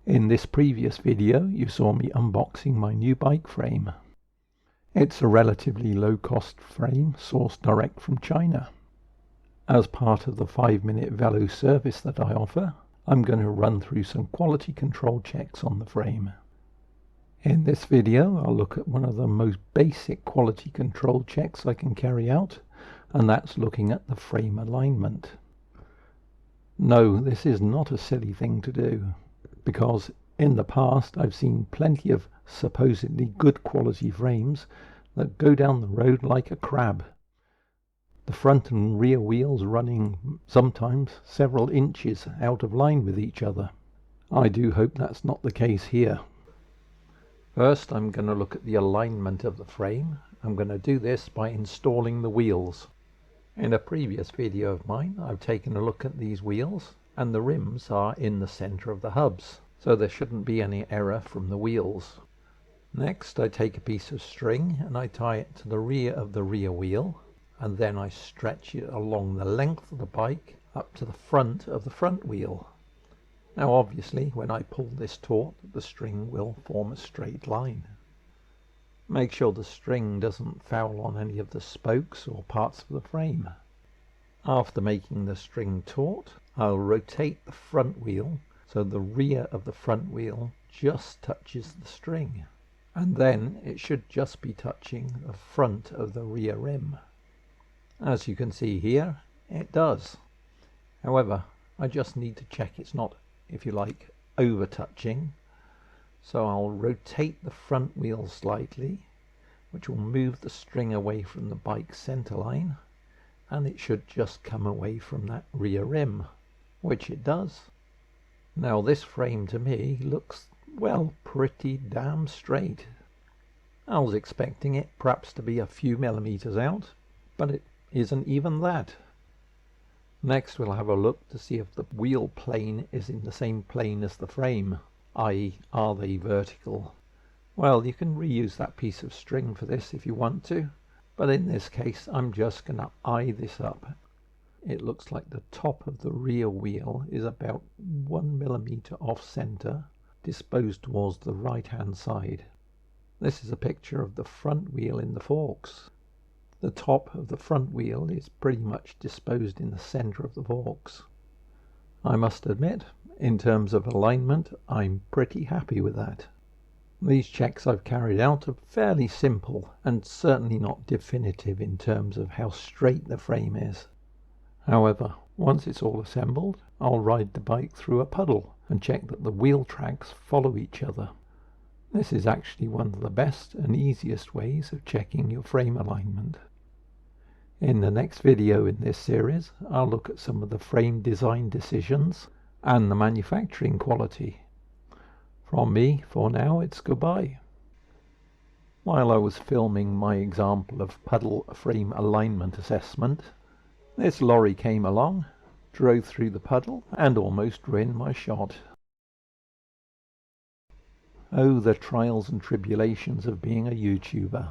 In this previous video you saw me unboxing my new bike frame. It's a relatively low-cost frame sourced direct from China. As part of the 5-minute velo service that I offer, I'm going to run through some quality control checks on the frame. In this video I'll look at one of the most basic quality control checks I can carry out, and that's looking at the frame alignment. No, this is not a silly thing to do, because in the past I've seen plenty of supposedly good quality frames that go down the road like a crab. The front and rear wheels running sometimes several inches out of line with each other. I do hope that's not the case here. First I'm going to look at the alignment of the frame. I'm going to do this by installing the wheels. In a previous video of mine I've taken a look at these wheels, and the rims are in the center of the hubs, so there shouldn't be any error from the wheels. Next I take a piece of string and I tie it to the rear of the rear wheel, and then I stretch it along the length of the bike up to the front of the front wheel. Now obviously when I pull this taut, the string will form a straight line. Make sure the string doesn't foul on any of the spokes or parts of the frame. After making the string taut, I'll rotate the front wheel so the rear of the front wheel just touches the string, and then it should just be touching the front of the rear rim. As you can see here, it does. However, I just need to check it's not, if you like, over touching. So I'll rotate the front wheel slightly, which will move the string away from the bike's center line, and it should just come away from that rear rim, which it does. Now this frame to me looks, well, pretty damn straight. I was expecting it perhaps to be a few millimeters out, but it isn't even that. Next we'll have a look to see if the wheel plane is in the same plane as the frame, i.e. are they vertical? Well, you can reuse that piece of string for this if you want to, but in this case I'm just going to eye this up. It looks like the top of the rear wheel is about 1 millimeter off center, disposed towards the right hand side. This is a picture of the front wheel in the forks. The top of the front wheel is pretty much disposed in the center of the forks. I must admit, in terms of alignment, I'm pretty happy with that. These checks I've carried out are fairly simple and certainly not definitive in terms of how straight the frame is. However, once it's all assembled, I'll ride the bike through a puddle and check that the wheel tracks follow each other. This is actually one of the best and easiest ways of checking your frame alignment. In the next video in this series, I'll look at some of the frame design decisions and the manufacturing quality. From me, for now, it's goodbye. While I was filming my example of puddle frame alignment assessment, this lorry came along, drove through the puddle, and almost ruined my shot. Oh, the trials and tribulations of being a YouTuber.